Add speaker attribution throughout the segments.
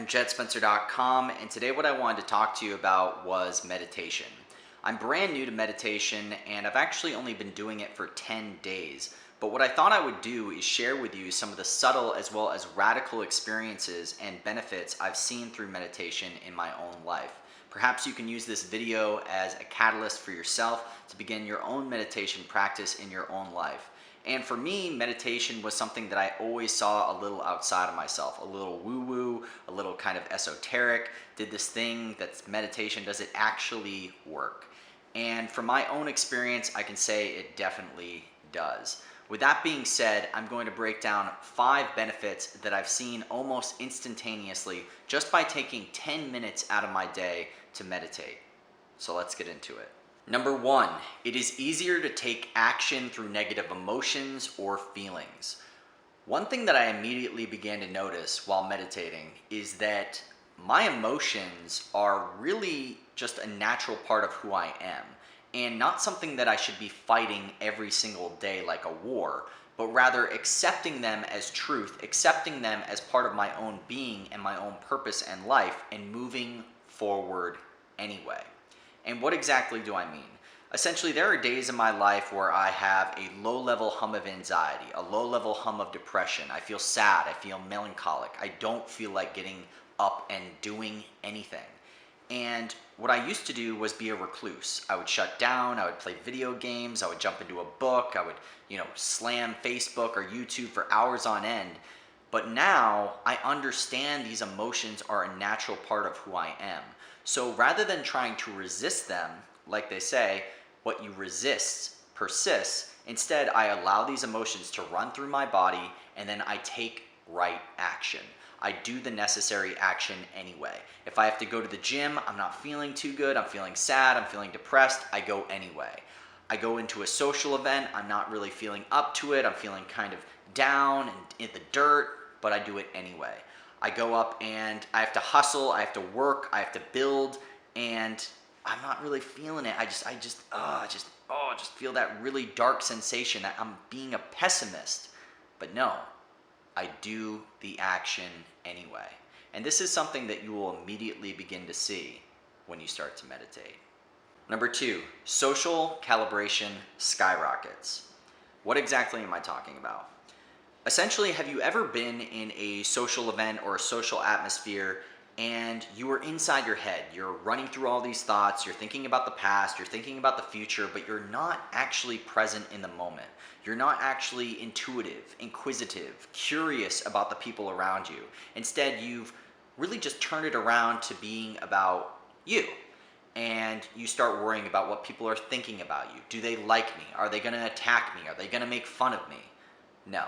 Speaker 1: jechtspencer.com, and today what I wanted to talk to you about was meditation. I'm brand new to meditation, and I've actually only been doing it for 10 days. But what I thought I would do is share with you some of the subtle as well as radical experiences and benefits I've seen through meditation in my own life. Perhaps you can use this video as a catalyst for yourself to begin your own meditation practice in your own life. And for me, meditation was something that I always saw a little outside of myself, a little woo-woo, a little kind of esoteric. Did this thing that's meditation, does it actually work? And from my own experience, I can say it definitely does. With that being said, I'm going to break down 5 benefits that I've seen almost instantaneously just by taking 10 minutes out of my day to meditate. So let's get into it. Number 1, it is easier to take action through negative emotions or feelings. One thing that I immediately began to notice while meditating is that my emotions are really just a natural part of who I am, and not something that I should be fighting every single day like a war, but rather accepting them as truth, accepting them as part of my own being and my own purpose and life, and moving forward anyway. And what exactly do I mean? Essentially, there are days in my life where I have a low-level hum of anxiety, a low-level hum of depression. I feel sad, I feel melancholic. I don't feel like getting up and doing anything. And what I used to do was be a recluse. I would shut down, I would play video games, I would jump into a book, I would, slam Facebook or YouTube for hours on end. But now I understand these emotions are a natural part of who I am. So rather than trying to resist them, like they say, what you resist persists, instead I allow these emotions to run through my body, and then I take right action. I do the necessary action anyway. If I have to go to the gym, I'm not feeling too good, I'm feeling sad, I'm feeling depressed, I go anyway. I go into a social event, I'm not really feeling up to it, I'm feeling kind of down and in the dirt, but I do it anyway. I go up and I have to hustle, I have to work, I have to build, and I'm not really feeling it. I just feel that really dark sensation that I'm being a pessimist. But no, I do the action anyway. And this is something that you will immediately begin to see when you start to meditate. Number 2, social calibration skyrockets. What exactly am I talking about? Essentially, have you ever been in a social event or a social atmosphere and you are inside your head, you're running through all these thoughts, you're thinking about the past, you're thinking about the future, but you're not actually present in the moment. You're not actually intuitive, inquisitive, curious about the people around you. Instead, you've really just turned it around to being about you. And you start worrying about what people are thinking about you. Do they like me? Are they going to attack me? Are they going to make fun of me? No.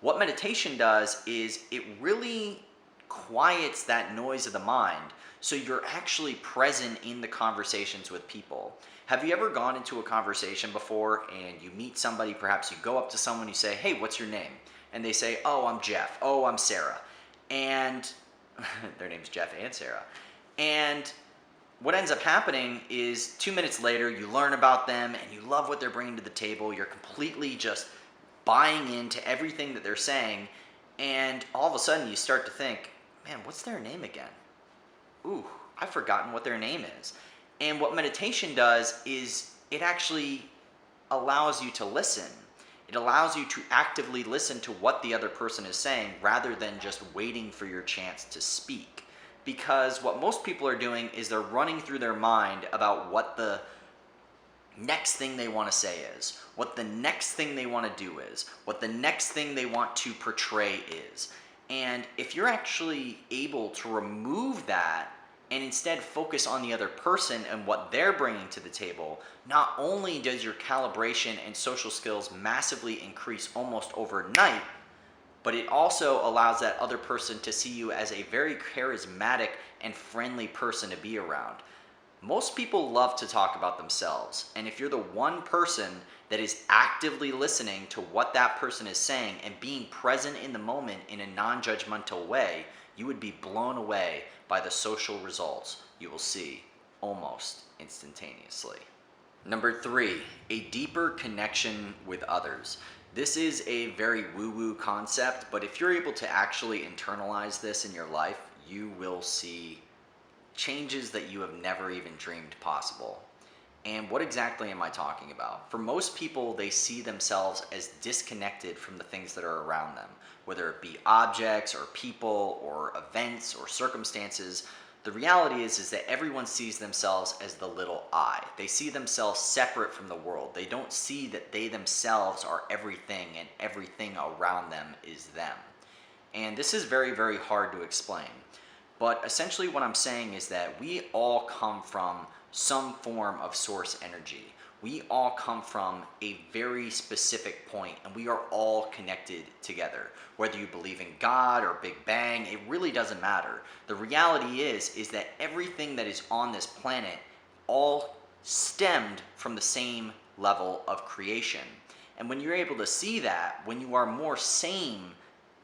Speaker 1: What meditation does is it really quiets that noise of the mind, so you're actually present in the conversations with people. Have you ever gone into a conversation before and you meet somebody, perhaps you go up to someone, you say, "Hey, what's your name?" And they say, "Oh, I'm Jeff." "Oh, I'm Sarah." And their name's Jeff and Sarah. And what ends up happening is 2 minutes later, you learn about them and you love what they're bringing to the table. You're completely just buying into everything that they're saying. And all of a sudden you start to think, man, what's their name again? Ooh, I've forgotten what their name is. And what meditation does is it actually allows you to listen. It allows you to actively listen to what the other person is saying rather than just waiting for your chance to speak. Because what most people are doing is they're running through their mind about what the next thing they want to say is, what the next thing they want to do is, what the next thing they want to portray is. And if you're actually able to remove that and instead focus on the other person and what they're bringing to the table, not only does your calibration and social skills massively increase almost overnight, but it also allows that other person to see you as a very charismatic and friendly person to be around. Most people love to talk about themselves, and if you're the one person that is actively listening to what that person is saying and being present in the moment in a non-judgmental way, you would be blown away by the social results you will see almost instantaneously. Number 3, a deeper connection with others. This is a very woo-woo concept, but if you're able to actually internalize this in your life, you will see changes that you have never even dreamed possible. And what exactly am I talking about? For most people, they see themselves as disconnected from the things that are around them, whether it be objects or people or events or circumstances. The reality is that everyone sees themselves as the little I. They see themselves separate from the world. They don't see that they themselves are everything and everything around them is them. And this is very, very hard to explain. But essentially what I'm saying is that we all come from some form of source energy. We all come from a very specific point, and we are all connected together. Whether you believe in God or Big Bang, it really doesn't matter. The reality is that everything that is on this planet all stemmed from the same level of creation. And when you're able to see that, when you are more same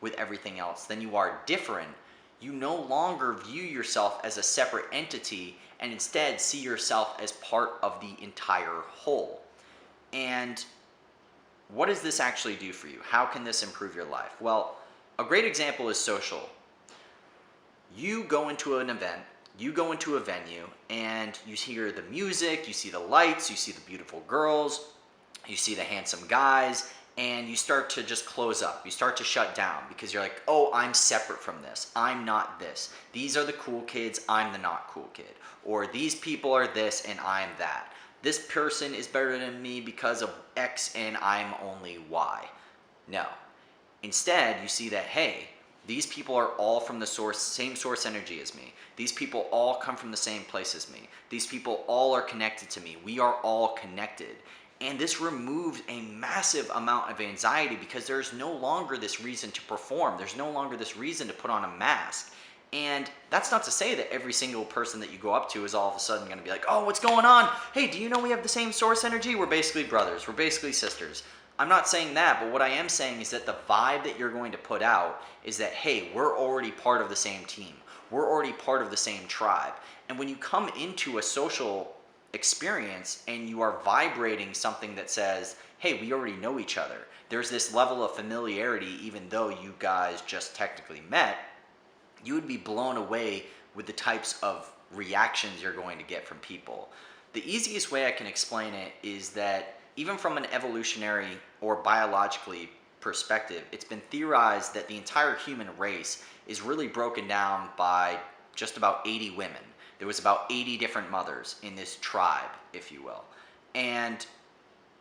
Speaker 1: with everything else than you are different, you no longer view yourself as a separate entity and instead see yourself as part of the entire whole. And what does this actually do for you? How can this improve your life? Well, a great example is social. You go into an event, you go into a venue, and you hear the music, you see the lights, you see the beautiful girls, you see the handsome guys, and you start to just close up. You start to shut down because you're like, oh, I'm separate from this. I'm not this. These are the cool kids. I'm the not cool kid. Or these people are this and I'm that. This person is better than me because of X and I'm only Y. No. Instead, you see that, hey, these people are all from the same source energy as me. These people all come from the same place as me. These people all are connected to me. We are all connected. And this removes a massive amount of anxiety because there's no longer this reason to perform. There's no longer this reason to put on a mask. And that's not to say that every single person that you go up to is all of a sudden going to be like, oh, what's going on? Hey, do you know we have the same source energy? We're basically brothers. We're basically sisters. I'm not saying that, but what I am saying is that the vibe that you're going to put out is that, hey, we're already part of the same team. We're already part of the same tribe. And when you come into a social experience and you are vibrating something that says, hey, we already know each other. There's this level of familiarity even though you guys just technically met, you would be blown away with the types of reactions you're going to get from people. The easiest way I can explain it is that even from an evolutionary or biologically perspective, it's been theorized that the entire human race is really broken down by just about 80 women. There was about 80 different mothers in this tribe, if you will. And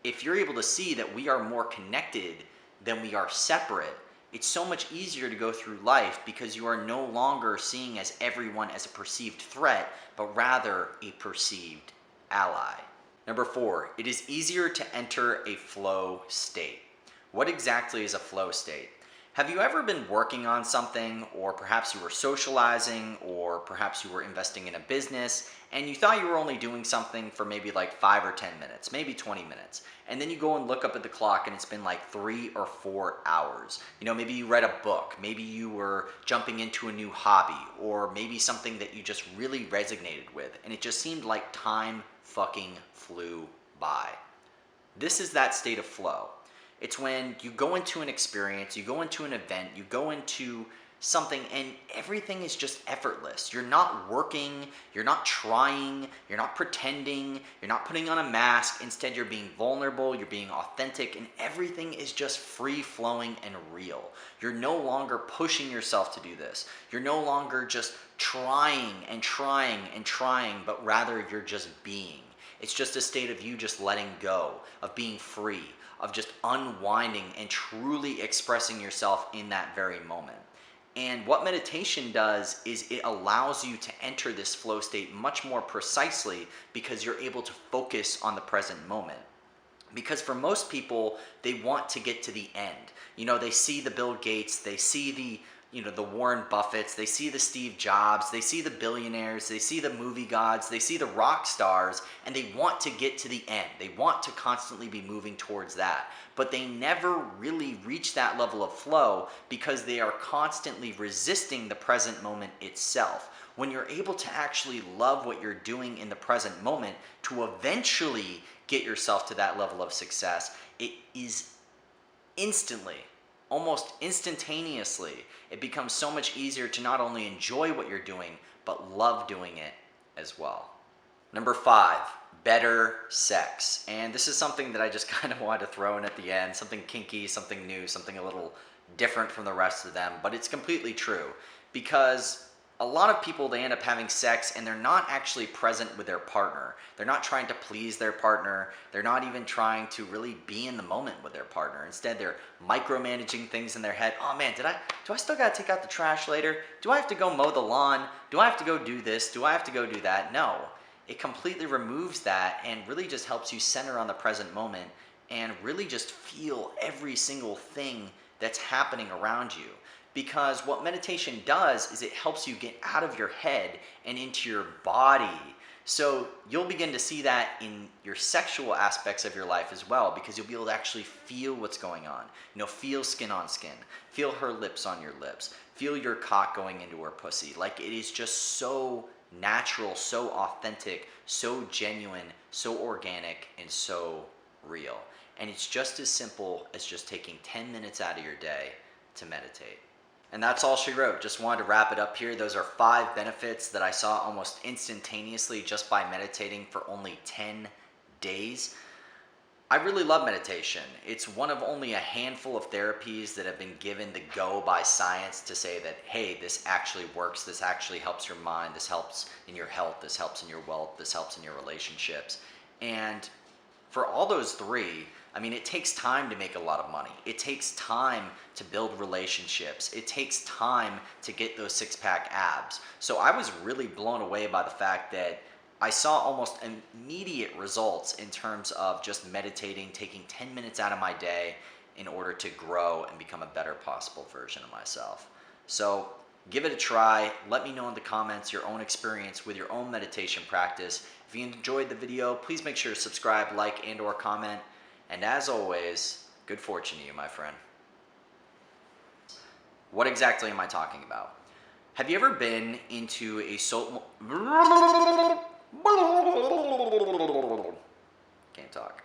Speaker 1: if you're able to see that we are more connected than we are separate, it's so much easier to go through life because you are no longer seeing as everyone as a perceived threat, but rather a perceived ally. Number 4, it is easier to enter a flow state. What exactly is a flow state? Have you ever been working on something, or perhaps you were socializing, or perhaps you were investing in a business, and you thought you were only doing something for maybe like 5 or 10 minutes, maybe 20 minutes. And then you go and look up at the clock and it's been like 3 or 4 hours. You know, maybe you read a book, maybe you were jumping into a new hobby, or maybe something that you just really resonated with, and it just seemed like time fucking flew by. This is that state of flow. It's when you go into an experience, you go into an event, you go into something and everything is just effortless. You're not working, you're not trying, you're not pretending, you're not putting on a mask. Instead, you're being vulnerable, you're being authentic, and everything is just free-flowing and real. You're no longer pushing yourself to do this. You're no longer just trying and trying and trying, but rather you're just being. It's just a state of you just letting go, of being free, of just unwinding and truly expressing yourself in that very moment. And what meditation does is it allows you to enter this flow state much more precisely because you're able to focus on the present moment. Because for most people, they want to get to the end. You know, they see the Bill Gates, they see the Warren Buffetts, they see the Steve Jobs, they see the billionaires, they see the movie gods, they see the rock stars, and they want to get to the end. They want to constantly be moving towards that. But they never really reach that level of flow because they are constantly resisting the present moment itself. When you're able to actually love what you're doing in the present moment to eventually get yourself to that level of success, it is instantly almost instantaneously, it becomes so much easier to not only enjoy what you're doing, but love doing it as well. Number 5, better sex. And this is something that I just kind of wanted to throw in at the end, something kinky, something new, something a little different from the rest of them, but it's completely true because a lot of people, they end up having sex and they're not actually present with their partner. They're not trying to please their partner. They're not even trying to really be in the moment with their partner. Instead, they're micromanaging things in their head. Oh man, do I still gotta take out the trash later? Do I have to go mow the lawn? Do I have to go do this? Do I have to go do that? No, it completely removes that and really just helps you center on the present moment and really just feel every single thing that's happening around you. Because what meditation does is it helps you get out of your head and into your body. So you'll begin to see that in your sexual aspects of your life as well, because you'll be able to actually feel what's going on. Feel skin on skin, feel her lips on your lips, feel your cock going into her pussy. Like, it is just so natural, so authentic, so genuine, so organic, and so real. And it's just as simple as just taking 10 minutes out of your day to meditate. And that's all she wrote. Just wanted to wrap it up here. Those are 5 benefits that I saw almost instantaneously just by meditating for only 10 days. I really love meditation. It's one of only a handful of therapies that have been given the go by science to say that, hey, this actually works, this actually helps your mind, this helps in your health, this helps in your wealth, this helps in your relationships. And for all those 3, I mean, it takes time to make a lot of money. It takes time to build relationships. It takes time to get those 6-pack abs. So I was really blown away by the fact that I saw almost immediate results in terms of just meditating, taking 10 minutes out of my day in order to grow and become a better possible version of myself. So give it a try. Let me know in the comments your own experience with your own meditation practice. If you enjoyed the video, please make sure to subscribe, like, and/or comment. And as always, good fortune to you, my friend. What exactly am I talking about? Have you ever been into a can't talk.